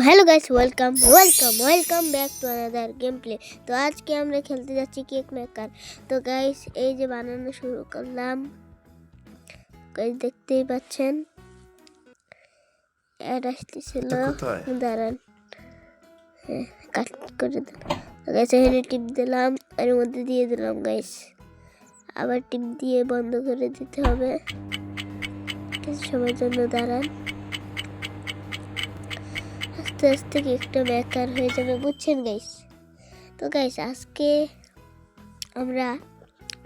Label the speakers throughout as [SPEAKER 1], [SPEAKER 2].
[SPEAKER 1] Hello guys, welcome back to another gameplay. तो आज के আমরা খেলতে যাচ্ছি কেক মেকার। তো গাইস এই যে বানানো শুরু করলাম, গাইস দেখতেই পাচ্ছেন অ্যাড আসতেছিল। দাঁড়ান, কাট করে দিলাম। গাইস এখানে টিপ দিলাম, এর মধ্যে দিয়ে দিলাম গাইস। আবার টিপ দিয়ে বন্ধ করে দিতে হবে কিছু সময়ের জন্য। দাঁড়ান, আস্তে আস্তে কেকটা বেকার হয়ে যাবে, বুঝছেন গাইস। তো গাইস আজকে আমরা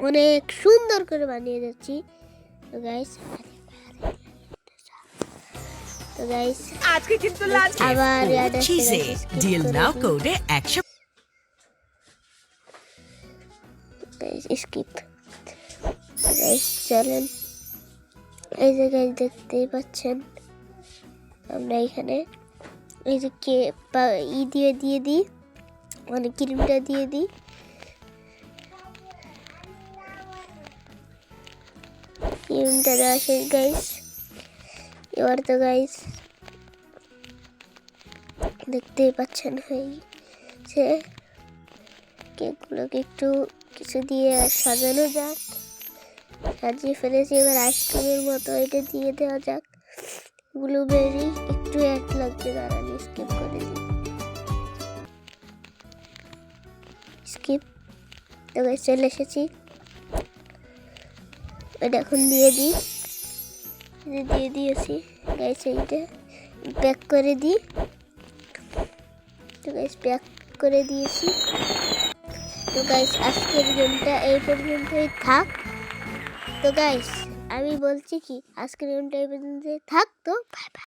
[SPEAKER 1] অনেক সুন্দর করে বানিয়ে যাচ্ছি। তো গাইস
[SPEAKER 2] আজকে কিন্তু লাঞ্চ
[SPEAKER 1] আবার
[SPEAKER 2] চিজে ডিল নাও কোডে 100
[SPEAKER 1] গাইস স্কিপ। গাইস চলেন, এই যে গাইস দেখতেই পাচ্ছেন আমরা এখানে এই যে দিয়ে দিই, মানে ক্রিমটা দিয়ে দিই। ক্রিমটা দেওয়া শেষ গাইস। এবার তো গাইস দেখতেই পাচ্ছেন হয়েছে। কেকগুলোকে একটু কিছু দিয়ে সাজানো যাক। সাজিয়ে ফেলেছি, এবার আইসক্রিমের মতো এটা দিয়ে দেওয়া যাক। ব্লুবেরি একটু অ্যাড লাগবে, দাঁড়ান স্কিপ করে দিই। স্কিপ। তো গাইস চলে এসেছি, এটা এখন দিয়ে দিয়েছি গাইস। এইটা প্যাক করে দিই। তো গাইস প্যাক করে দিয়েছি। তো গাইস আজকের গেমটা এই পর্যন্তই থাক। তো গাইস আমি বলছি কি, আজকের গেমটা এই পর্যন্তই থাক। তো বাই বাই।